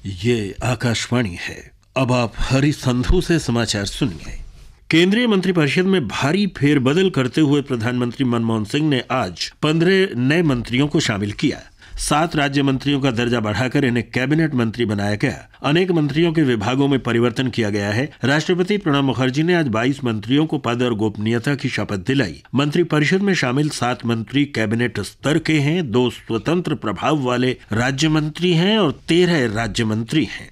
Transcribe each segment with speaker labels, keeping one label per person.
Speaker 1: ये आकाशवाणी है। अब आप हरि संधू से समाचार सुनिए। केंद्रीय मंत्रिपरिषद में भारी फेरबदल करते हुए प्रधानमंत्री मनमोहन सिंह ने आज 15 नए मंत्रियों को शामिल किया। 7 राज्य मंत्रियों का दर्जा बढ़ाकर इन्हें कैबिनेट मंत्री बनाया गया। अनेक मंत्रियों के विभागों में परिवर्तन किया गया है। राष्ट्रपति प्रणब मुखर्जी ने आज 22 मंत्रियों को पद और गोपनीयता की शपथ दिलाई। मंत्रिपरिषद में शामिल 7 मंत्री कैबिनेट स्तर के हैं, 2 स्वतंत्र प्रभाव वाले राज्य मंत्री हैं और 13 राज्य मंत्री हैं।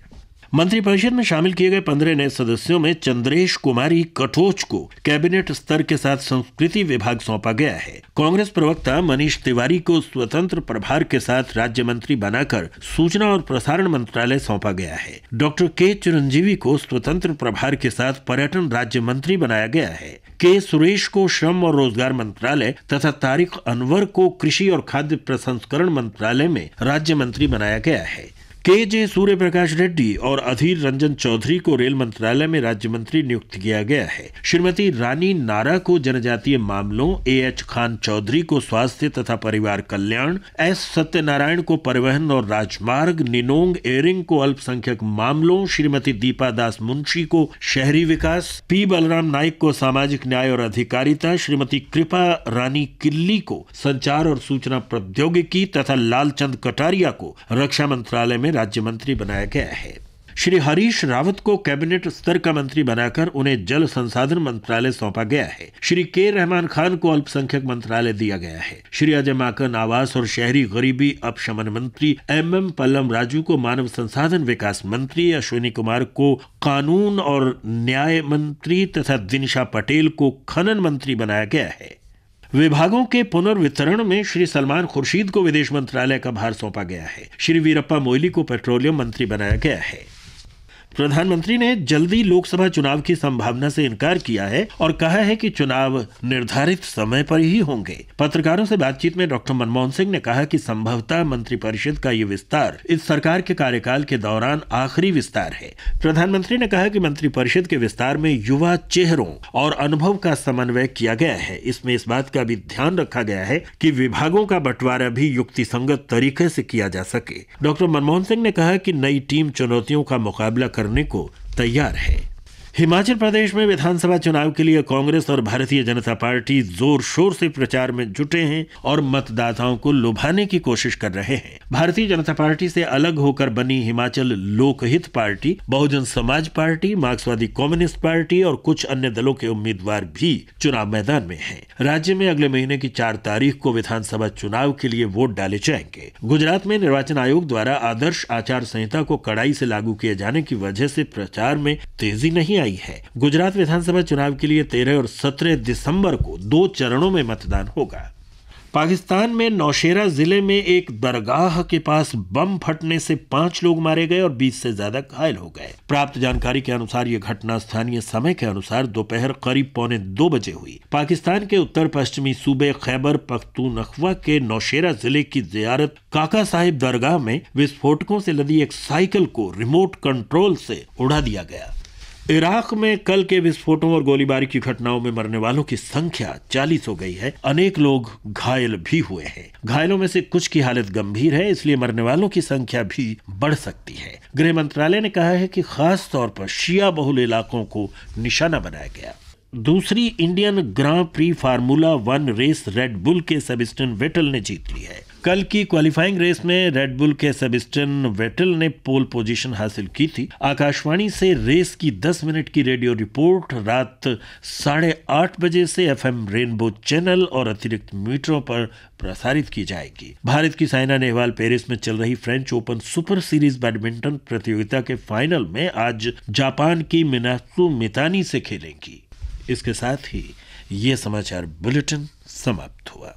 Speaker 1: मंत्रिपरिषद में शामिल किए गए 15 नए सदस्यों में चंद्रेश कुमारी कटोच को कैबिनेट स्तर के साथ संस्कृति विभाग सौंपा गया है। कांग्रेस प्रवक्ता मनीष तिवारी को स्वतंत्र प्रभार के साथ राज्य मंत्री बनाकर सूचना और प्रसारण मंत्रालय सौंपा गया है। डॉक्टर के चिरंजीवी को स्वतंत्र प्रभार के साथ पर्यटन राज्य मंत्री बनाया गया है। के सुरेश को श्रम और रोजगार मंत्रालय तथा तारिक अनवर को कृषि और खाद्य प्रसंस्करण मंत्रालय में राज्य मंत्री बनाया गया है। के सूर्य प्रकाश रेड्डी और अधीर रंजन चौधरी को रेल मंत्रालय में राज्य मंत्री नियुक्त किया गया है। श्रीमती रानी नारा को जनजातीय मामलों, एएच खान चौधरी को स्वास्थ्य तथा परिवार कल्याण, एस सत्यनारायण को परिवहन और राजमार्ग, निनोंग एरिंग को अल्पसंख्यक मामलों, श्रीमती दीपा दास मुंशी को शहरी विकास, पी बलराम नाइक को सामाजिक न्याय और अधिकारिता, श्रीमती कृपा रानी किल्ली को संचार और सूचना प्रौद्योगिकी तथा लालचंद कटारिया को रक्षा मंत्रालय में राज्य मंत्री बनाया गया है। श्री हरीश रावत को कैबिनेट स्तर का मंत्री बनाकर उन्हें जल संसाधन मंत्रालय सौंपा गया है। श्री के रहमान खान को अल्पसंख्यक मंत्रालय दिया गया है। श्री अजय माकन आवास और शहरी गरीबी अपशमन मंत्री, एम पल्लम राजू को मानव संसाधन विकास मंत्री, अश्विनी कुमार को कानून और न्याय मंत्री तथा दिनशा पटेल को खनन मंत्री बनाया गया है। विभागों के पुनर्वितरण में श्री सलमान खुर्शीद को विदेश मंत्रालय का भार सौंपा गया है। श्री वीरप्पा मोइली को पेट्रोलियम मंत्री बनाया गया है। प्रधानमंत्री ने जल्दी लोकसभा चुनाव की संभावना से इनकार किया है और कहा है कि चुनाव निर्धारित समय पर ही होंगे। पत्रकारों से बातचीत में डॉक्टर मनमोहन सिंह ने कहा कि संभवतः मंत्रिपरिषद का ये विस्तार इस सरकार के कार्यकाल के दौरान आखिरी विस्तार है। प्रधानमंत्री ने कहा कि मंत्रिपरिषद के विस्तार में युवा चेहरों और अनुभव का समन्वय किया गया है। इसमें इस बात का भी ध्यान रखा गया है कि विभागों का बंटवारा भी युक्तिसंगत तरीके से किया जा सके। डॉक्टर मनमोहन सिंह ने कहा कि नई टीम चुनौतियों का मुकाबला करने को तैयार है। हिमाचल प्रदेश में विधानसभा चुनाव के लिए कांग्रेस और भारतीय जनता पार्टी जोर शोर से प्रचार में जुटे हैं और मतदाताओं को लुभाने की कोशिश कर रहे हैं। भारतीय जनता पार्टी से अलग होकर बनी हिमाचल लोकहित पार्टी, बहुजन समाज पार्टी, मार्क्सवादी कम्युनिस्ट पार्टी और कुछ अन्य दलों के उम्मीदवार भी चुनाव मैदान में हैं। राज्य में अगले महीने की 4 तारीख को विधानसभा चुनाव के लिए वोट डाले जाएंगे। गुजरात में निर्वाचन आयोग द्वारा आदर्श आचार संहिता को कड़ाई से लागू किए जाने की वजह से प्रचार में तेजी नहीं आई है। गुजरात विधानसभा चुनाव के लिए 13 और 17 दिसंबर को 2 चरणों में मतदान होगा। पाकिस्तान में नौशेरा जिले में एक दरगाह के पास बम फटने से 5 लोग मारे गए और 20 से ज्यादा घायल हो गए। प्राप्त जानकारी के अनुसार यह घटना स्थानीय समय के अनुसार दोपहर करीब 1:45 बजे हुई। पाकिस्तान के उत्तर पश्चिमी सूबे खैबर पख्तूनख्वा के नौशेरा जिले की जियारत काका साहिब दरगाह में विस्फोटकों से लदी एक साइकिल को रिमोट कंट्रोल से उड़ा दिया गया। इराक में कल के विस्फोटों और गोलीबारी की घटनाओं में मरने वालों की संख्या 40 हो गई है। अनेक लोग घायल भी हुए हैं। घायलों में से कुछ की हालत गंभीर है, इसलिए मरने वालों की संख्या भी बढ़ सकती है। गृह मंत्रालय ने कहा है कि खास तौर पर शिया बहुल इलाकों को निशाना बनाया गया। दूसरी Indian Grand Prix Formula 1 race Red Bull के सेबेस्टियन वेटल ने जीत ली है। कल की क्वालिफाइंग रेस में रेड बुल के सेबेस्टियन वेटल ने पोल पोजीशन हासिल की थी। आकाशवाणी से रेस की 10 मिनट की रेडियो रिपोर्ट रात 8:30 बजे से एफएम रेनबो चैनल और अतिरिक्त मीटरों पर प्रसारित की जाएगी। भारत की साइना नेहवाल पेरिस में चल रही French open super series badminton प्रतियोगिता के फाइनल में आज जापान की मिनात्सु मितानी से खेलेंगी। इसके साथ ही ये समाचार बुलेटिन समाप्त हुआ।